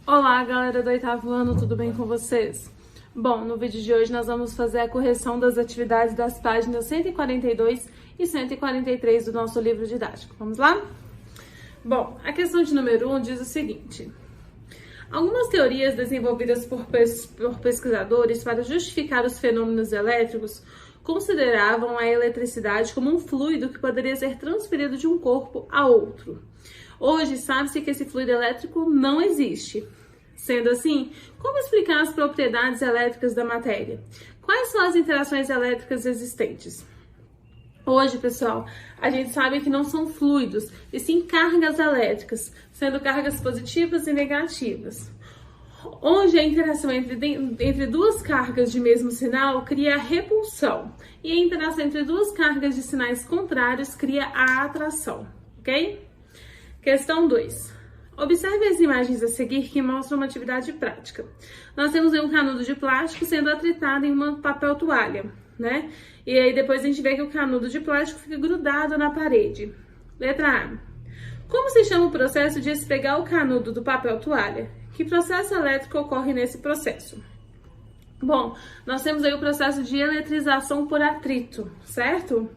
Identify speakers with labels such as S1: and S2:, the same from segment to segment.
S1: Olá, galera do 8º ano, tudo bem com vocês? Bom, no vídeo de hoje nós vamos fazer a correção das atividades das páginas 142 e 143 do nosso livro didático. Vamos lá? Bom, a questão de número 1 diz o seguinte: algumas teorias desenvolvidas por pesquisadores para justificar os fenômenos elétricos consideravam a eletricidade como um fluido que poderia ser transferido de um corpo a outro. Hoje, sabe-se que esse fluido elétrico não existe. Sendo assim, como explicar as propriedades elétricas da matéria? Quais são as interações elétricas existentes? Hoje, pessoal, a gente sabe que não são fluidos, e sim cargas elétricas, sendo cargas positivas e negativas. Onde a interação entre duas cargas de mesmo sinal cria a repulsão, e a interação entre duas cargas de sinais contrários cria a atração, ok? Questão 2. Observe as imagens a seguir que mostram uma atividade prática. Nós temos aí um canudo de plástico sendo atritado em uma papel toalha, né? E aí depois a gente vê que o canudo de plástico fica grudado na parede. Letra A. Como se chama o processo de esfregar o canudo do papel toalha? Que processo elétrico ocorre nesse processo? Bom, nós temos aí o processo de eletrização por atrito, certo?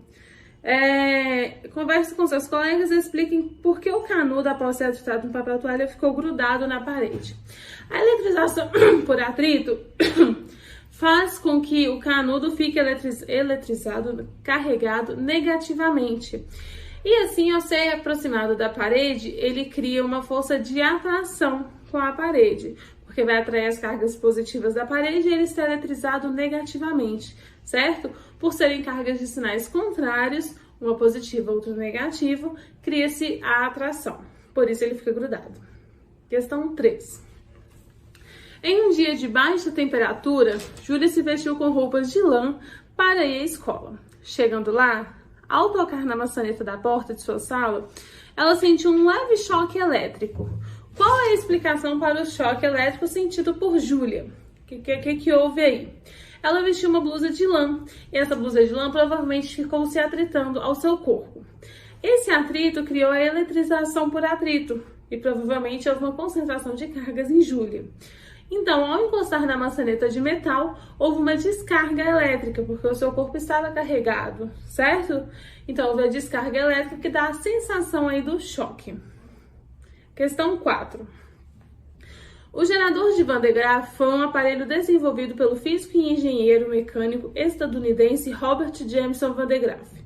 S1: Converse com seus colegas e expliquem por que o canudo, após ser atritado no papel toalha, ficou grudado na parede. A eletrização por atrito faz com que o canudo fique eletrizado, carregado negativamente. E assim, ao ser aproximado da parede, ele cria uma força de atração com a parede, porque vai atrair as cargas positivas da parede e ele está eletrizado negativamente, certo? Por serem cargas de sinais contrários, uma positiva, outra negativa, cria-se a atração. Por isso ele fica grudado. Questão 3. Em um dia de baixa temperatura, Júlia se vestiu com roupas de lã para ir à escola. Chegando lá, ao tocar na maçaneta da porta de sua sala, ela sentiu um leve choque elétrico. Qual é a explicação para o choque elétrico sentido por Júlia? O que houve aí? Ela vestiu uma blusa de lã, e essa blusa de lã provavelmente ficou se atritando ao seu corpo. Esse atrito criou a eletrização por atrito, e provavelmente houve uma concentração de cargas em Júlia. Então, ao encostar na maçaneta de metal, houve uma descarga elétrica, porque o seu corpo estava carregado, certo? Então, houve a descarga elétrica que dá a sensação aí do choque. Questão 4. O gerador de Van de Graaff foi um aparelho desenvolvido pelo físico e engenheiro mecânico estadunidense Robert Jameson Van de Graaff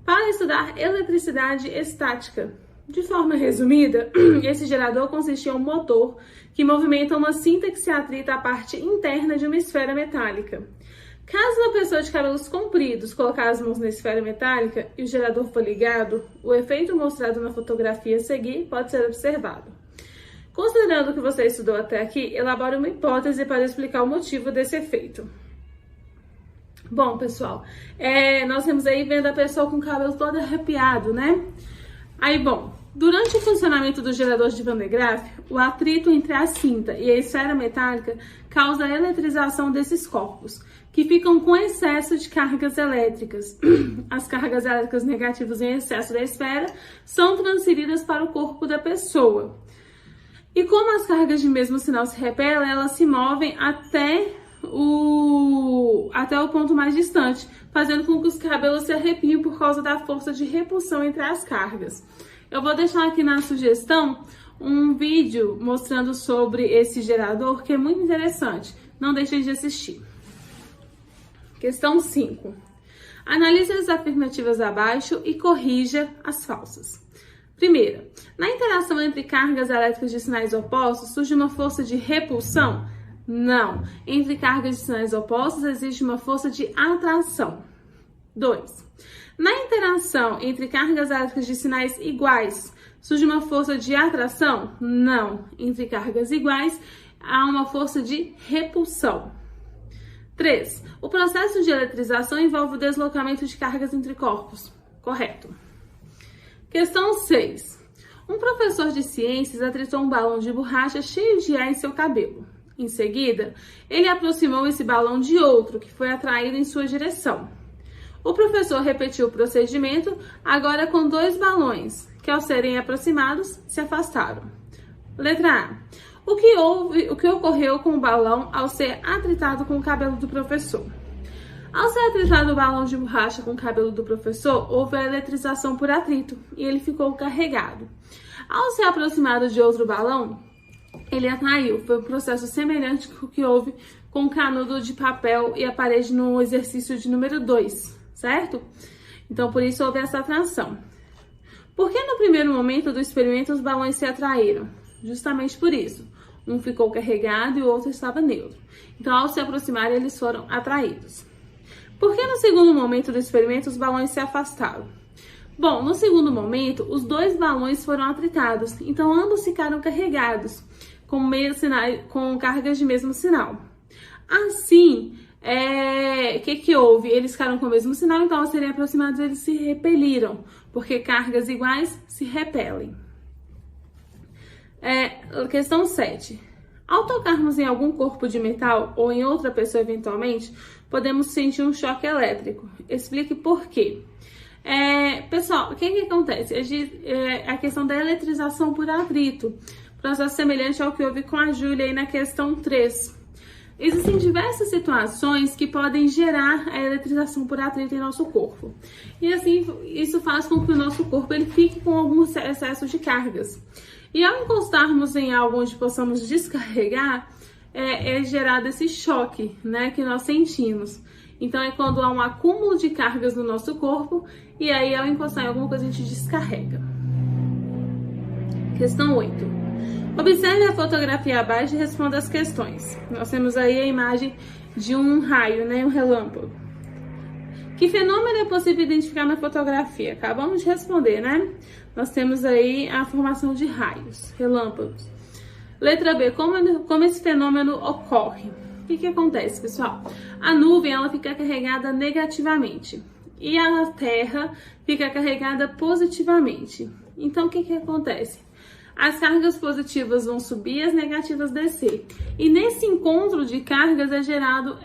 S1: para estudar eletricidade estática. De forma resumida, esse gerador consistia em um motor que movimenta uma cinta que se atrita à parte interna de uma esfera metálica. Caso uma pessoa de cabelos compridos colocar as mãos na esfera metálica e o gerador for ligado, o efeito mostrado na fotografia a seguir pode ser observado. Considerando o que você estudou até aqui, elabore uma hipótese para explicar o motivo desse efeito. Bom, pessoal, nós temos aí vendo a pessoa com o cabelo todo arrepiado, né? Aí, bom, durante o funcionamento dos geradores de Van de Graaff, o atrito entre a cinta e a esfera metálica causa a eletrização desses corpos, que ficam com excesso de cargas elétricas. As cargas elétricas negativas em excesso da esfera são transferidas para o corpo da pessoa. E como as cargas de mesmo sinal se repelam, elas se movem até o ponto mais distante, fazendo com que os cabelos se arrepiem por causa da força de repulsão entre as cargas. Eu vou deixar aqui na sugestão um vídeo mostrando sobre esse gerador, que é muito interessante. Não deixe de assistir. Questão 5. Analise as afirmativas abaixo e corrija as falsas. Primeira, na interação entre cargas elétricas de sinais opostos, surge uma força de repulsão? Não. Entre cargas de sinais opostos, existe uma força de atração. 2. Na interação entre cargas elétricas de sinais iguais, surge uma força de atração? Não. Entre cargas iguais, há uma força de repulsão. 3. O processo de eletrização envolve o deslocamento de cargas entre corpos. Correto. Questão 6. Um professor de ciências atritou um balão de borracha cheio de ar em seu cabelo. Em seguida, ele aproximou esse balão de outro, que foi atraído em sua direção. O professor repetiu o procedimento, agora com 2 balões, que ao serem aproximados, se afastaram. Letra A. O que ocorreu com o balão ao ser atritado com o cabelo do professor? Ao ser atritado o balão de borracha com o cabelo do professor, houve a eletrização por atrito e ele ficou carregado. Ao ser aproximado de outro balão, ele atraiu. Foi um processo semelhante ao que houve com o canudo de papel e a parede no exercício de número 2, certo? Então, por isso houve essa atração. Por que no primeiro momento do experimento os balões se atraíram? Justamente por isso. Um ficou carregado e o outro estava neutro. Então, ao se aproximar, eles foram atraídos. Por que no segundo momento do experimento os balões se afastaram? Bom, no segundo momento, os dois balões foram atritados, então ambos ficaram carregados, com cargas de mesmo sinal. Assim, que houve? Eles ficaram com o mesmo sinal, então ao serem aproximados eles se repeliram, porque cargas iguais se repelem. Questão 7. Ao tocarmos em algum corpo de metal ou em outra pessoa eventualmente, podemos sentir um choque elétrico. Explique por quê. Pessoal, o que acontece? A questão da eletrização por atrito, processo semelhante ao que houve com a Júlia aí na questão 3. Existem diversas situações que podem gerar a eletrização por atrito em nosso corpo. E assim, isso faz com que o nosso corpo ele fique com algum excesso de cargas. E ao encostarmos em algo onde possamos descarregar, é gerado esse choque, né, que nós sentimos. Então, é quando há um acúmulo de cargas no nosso corpo e aí, ao encostar em alguma coisa, a gente descarrega. Questão 8. Observe a fotografia abaixo e responda as questões. Nós temos aí a imagem de um raio, né, um relâmpago. Que fenômeno é possível identificar na fotografia? Acabamos de responder, né? Nós temos aí a formação de raios, relâmpagos. Letra B. Como esse fenômeno ocorre? O que acontece, pessoal? A nuvem ela fica carregada negativamente e a Terra fica carregada positivamente. Então, o que acontece? As cargas positivas vão subir e as negativas descer. E nesse encontro de cargas é gerado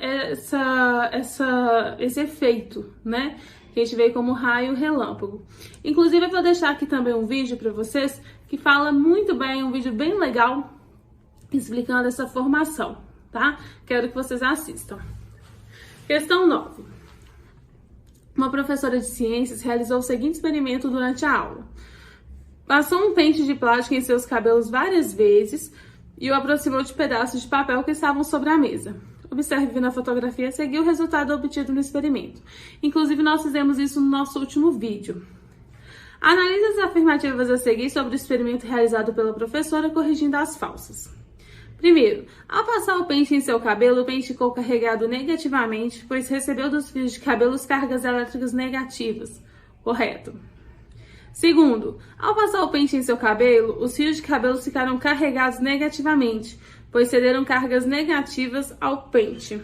S1: esse efeito, né? Que a gente vê como raio relâmpago. Inclusive, eu vou deixar aqui também um vídeo para vocês que fala muito bem, um vídeo bem legal, explicando essa formação, tá? Quero que vocês assistam. Questão 9. Uma professora de ciências realizou o seguinte experimento durante a aula. Passou um pente de plástico em seus cabelos várias vezes e o aproximou de pedaços de papel que estavam sobre a mesa. Observe na fotografia a seguir o resultado obtido no experimento. Inclusive, nós fizemos isso no nosso último vídeo. Analise as afirmativas a seguir sobre o experimento realizado pela professora, corrigindo as falsas. Primeiro, ao passar o pente em seu cabelo, o pente ficou carregado negativamente, pois recebeu dos fios de cabelo cargas elétricas negativas. Correto. Segundo, ao passar o pente em seu cabelo, os fios de cabelo ficaram carregados negativamente, pois cederam cargas negativas ao pente.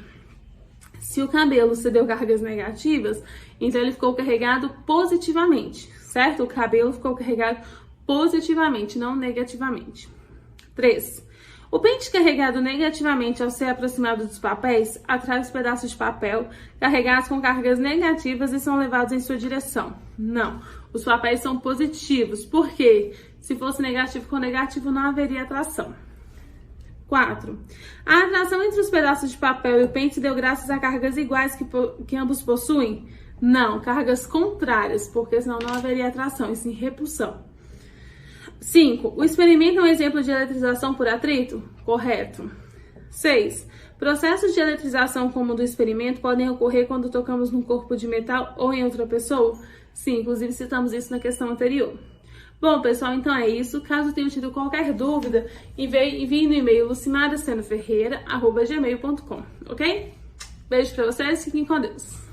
S1: Se o cabelo cedeu cargas negativas, então ele ficou carregado positivamente, certo? O cabelo ficou carregado positivamente, não negativamente. 3. O pente carregado negativamente ao ser aproximado dos papéis atrai os pedaços de papel carregados com cargas negativas e são levados em sua direção. Não, os papéis são positivos. Por quê? Se fosse negativo com negativo, não haveria atração. 4. A atração entre os pedaços de papel e o pente deu graças a cargas iguais que ambos possuem? Não, cargas contrárias, porque senão não haveria atração, e sim repulsão. 5. O experimento é um exemplo de eletrização por atrito? Correto. 6. Processos de eletrização como o do experimento podem ocorrer quando tocamos num corpo de metal ou em outra pessoa? Sim, inclusive citamos isso na questão anterior. Bom, pessoal, então é isso. Caso tenham tido qualquer dúvida, envie no e-mail lucimaracenofferreira@gmail.com, ok? Beijo pra vocês, fiquem com Deus.